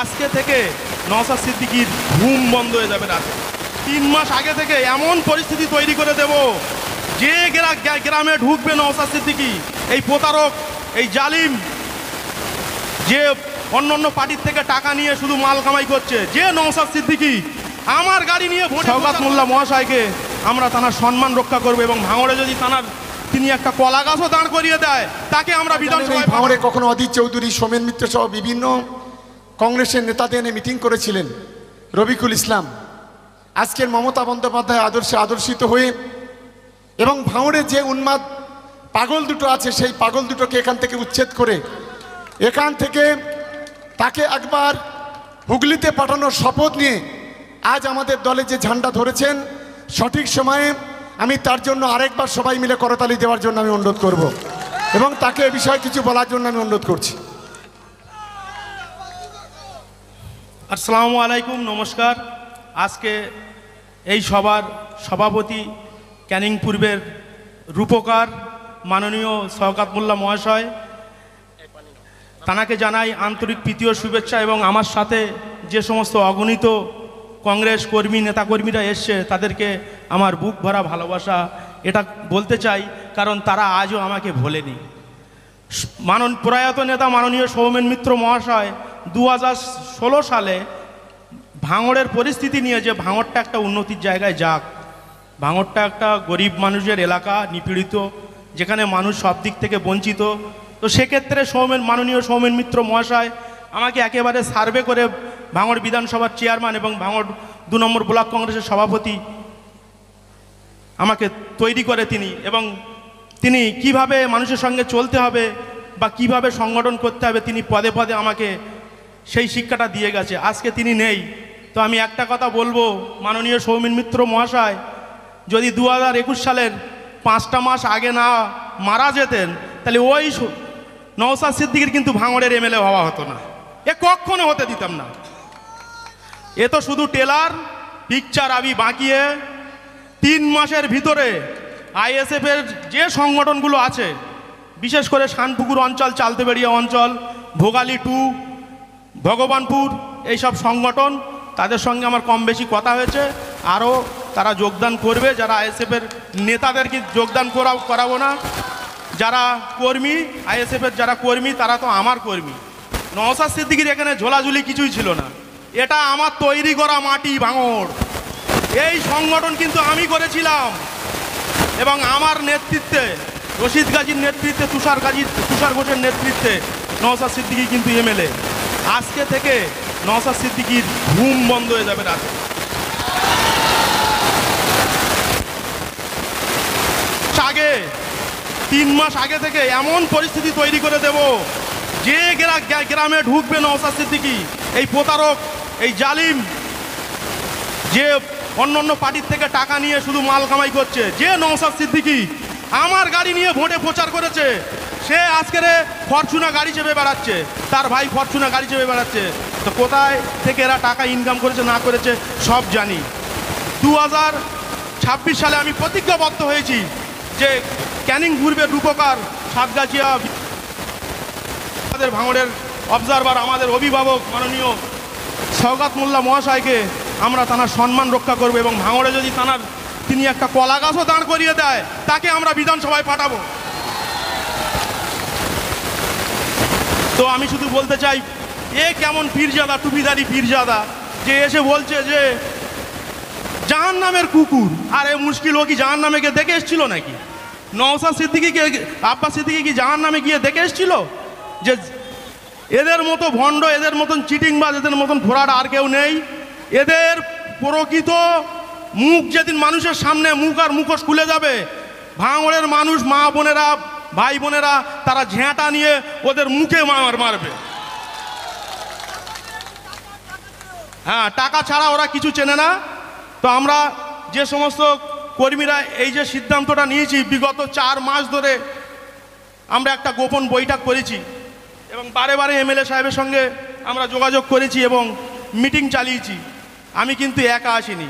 আজকে থেকে নওশাদ সিদ্দিকীর ঘুম বন্ধ হয়ে যাবে রাতে। 3 মাস আগে থেকে এমন পরিস্থিতি তৈরি করে দেব, যে গ্রামে ঢুকবে নওশাদ সিদ্দিকী, এই প্রতারক, এই জালিম, যে অন্য পার্টির থেকে টাকা নিয়ে শুধু মাল কামাই করছে, যে নওশাদ সিদ্দিকী আমার গাড়ি নিয়ে শওকত মোল্লা মহাশয়কে আমরা থানার সম্মান রক্ষা করবো, এবং ভাঙড়ে যদি থানার তিনি একটা কলা গাছও দাঁড় করিয়ে দেয়, তাকে আমরা বিধানসভায়। ভাঙড়ে কখনো অধীর চৌধুরী, সোমেন মিত্র সহ বিভিন্ন কংগ্রেসের নেতাদের এনে মিটিং করেছিলেন, রবিকুল ইসলাম। আজকের মমতা বন্দ্যোপাধ্যায় আদর্শে আদর্শিত হয়ে এবং ভাঙড়ে যে উন্মাদ পাগল দুটো আছে, সেই পাগল দুটোকে এখান থেকে উচ্ছেদ করে এখান থেকে তাকে একবার হুগলিতে পাঠানোর শপথ নিয়ে আজ আমাদের দলে যে ঝান্ডা ধরেছেন, সঠিক সময়ে আমি তার জন্য আরেকবার সবাই মিলে করতালি দেওয়ার জন্য আমি অনুরোধ করব এবং তাকে এ বিষয়ে কিছু বলার জন্য আমি অনুরোধ করছি। আসসালামু আলাইকুম, নমস্কার। আজকে এই সভার সভাপতি ক্যানিং পূর্বের রূপকার মাননীয় শওকত মোল্লা মহাশয়, তানাকে জানাই আন্তরিক প্রীতি ও শুভেচ্ছা, এবং আমার সাথে যে সমস্ত অগণিত কংগ্রেস কর্মী, নেতাকর্মীরা এসছে, তাদেরকে আমার বুক ভরা ভালোবাসা এটা বলতে চাই, কারণ তারা আজও আমাকে ভোলেনি। প্রয়াত নেতা মাননীয় সৌমেন মিত্র মহাশয় 2016 সালে ভাঙড়ের পরিস্থিতি নিয়ে, যে ভাঙড়টা একটা উন্নতির জায়গায় যাক, ভাঙড়টা একটা গরিব মানুষের এলাকা, নিপীড়িত, যেখানে মানুষ সব দিক থেকে বঞ্চিত, তো সেক্ষেত্রে মাননীয় সৌমেন মিত্র মহাশয় আমাকে একেবারে সার্ভে করে ভাঙড় বিধানসভার চেয়ারম্যান এবং ভাঙড় 2 নম্বর ব্লক কংগ্রেসের সভাপতি আমাকে তৈরি করে তিনি, এবং তিনি কিভাবে মানুষের সঙ্গে চলতে হবে বা কিভাবে সংগঠন করতে হবে, তিনি পদে পদে আমাকে সেই শিক্ষাটা দিয়ে গেছে। আজকে তিনি নেই, তো আমি একটা কথা বলবো, মাননীয় সৌমেন মিত্র মহাশয় যদি 2021 সালের 5টা মাস আগে না মারা যেতেন, তাহলে ওই নওশাদ সিদ্দিকীর কিন্তু ভাঙড়ের এমএলএ হওয়া হতো না, এ কখনো হতে দিতাম না। এ তো শুধু টেলার পিকচার আবি বাঁকিয়ে 3 মাসের ভিতরে আইএসএফের যে সংগঠনগুলো আছে, বিশেষ করে শানপুকুর অঞ্চল, চালতেবেড়িয়া অঞ্চল, ভোগালী 2, ভগবানপুর, এইসব সংগঠন, তাদের সঙ্গে আমার কম বেশি কথা হয়েছে, আরও তারা যোগদান করবে। যারা আইএসএফের নেতাদেরকে যোগদান করাবো না, যারা কর্মী, আইএসএফের যারা কর্মী, তারা তো আমার কর্মী। নওশাদ সিদ্দিকীর এখানে ঝোলাঝুলি কিছুই ছিল না, এটা আমার তৈরি করা মাটি ভাঙড়। এই সংগঠন কিন্তু আমি করেছিলাম, এবং আমার নেতৃত্বে, রশিদ গাজীর নেতৃত্বে, তুষার ঘোষের নেতৃত্বে নওশাদ সিদ্দিকী কিন্তু এমএলএ। আজকে থেকে নওশাদ সিদ্দিকীর ঘুম বন্ধ হয়ে যাবে রাতে। আগে 3 মাস আগে থেকে এমন পরিস্থিতি তৈরি করে দেব, যে গ্রামে ঢুকবে নওশাদ সিদ্দিকী, এই প্রতারক, এই জালিম, যে অন্য পার্টির থেকে টাকা নিয়ে শুধু মাল কামাই করছে, যে নওশাদ সিদ্দিকী আমার গাড়ি নিয়ে ভোটে প্রচার করেছে, সে আজকের ফরচুনা গাড়ি চেপে বেড়াচ্ছে, তার ভাই ফরচুনা গাড়ি চেপে বেড়াচ্ছে। তো কোথায় থেকে এরা টাকা ইনকাম করেছে না করেছে সব জানি। 2026 সালে আমি প্রতিজ্ঞাবদ্ধ হয়েছি যে ক্যানিং পূর্বের রূপকার, সাতগাছিয়া, আমাদের ভাঙড়ের অবজারভার, আমাদের অভিভাবক মাননীয় শওকত মোল্লা মহাশয়কে আমরা থানার সম্মান রক্ষা করব, এবং ভাঙড়ে যদি তিনি একটা কলা গাছও দাঁড় করিয়ে দেয়, তাকে আমরা বিধানসভায় পাঠাবো। তো আমি শুধু বলতে চাই, এ কেমন পীরজাদা, টুপিদারি পীরজাদা, যে এসে বলছে যে জাহান্নামের কুকুর। আরে মুশকিল, ও কি জাহান্নামে গিয়ে দেখে এসেছিল নাকি? নওশাদ সিদ্দিকীকে, আব্বাস সিদ্দিকী কি জাহান্নামে গিয়ে দেখে এসেছিল? যে এদের মতো ভণ্ড, এদের মতন চিটিংবাজ, এদের মতন ফোরাট আর কেউ নেই। এদের প্রকৃত মুখ যেদিন মানুষের সামনে মুখ আর মুখোশ খুলে যাবে, ভাঙড়ের মানুষ, মা বোনেরা, ভাই বোনেরা, তারা ঝেঁটা নিয়ে ওদের মুখে মারবে। হ্যাঁ, টাকা ছাড়া ওরা কিছু চেনে না। তো আমরা যে সমস্ত কর্মীরা এই যে সিদ্ধান্তটা নিয়েছি, বিগত 4 মাস ধরে আমরা একটা গোপন বৈঠক করেছি, এবং বারে বারে এমএলএ সাহেবের সঙ্গে আমরা যোগাযোগ করেছি এবং মিটিং চালিয়েছি। আমি কিন্তু একা আসিনি।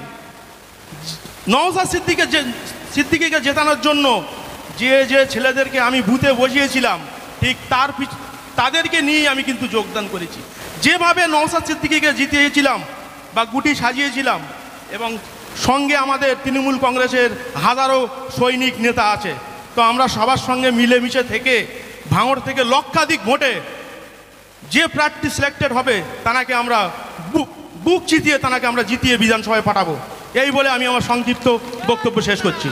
নওশাদ সিদ্দিকীকে জেতানোর জন্য যে ছেলেদেরকে আমি বুথে বসিয়েছিলাম, ঠিক তাদেরকে নিয়েই আমি কিন্তু যোগদান করেছি। যেভাবে নওশাদ সিদ্দিকীকে জিতিয়েছিলাম বা গুটি সাজিয়েছিলাম, এবং সঙ্গে আমাদের তৃণমূল কংগ্রেসের হাজারো সৈনিক নেতা আছে, তো আমরা সবার সঙ্গে মিলেমিশে থেকে ভাঙড় থেকে লক্ষাধিক ভোটে যে প্রার্থী সিলেক্টেড হবে তাকে আমরা বুক চিতিয়ে তাকে আমরা জিতিয়ে বিধানসভায় পাঠাবো। এই বলে আমি আমার সংক্ষিপ্ত বক্তব্য শেষ করছি।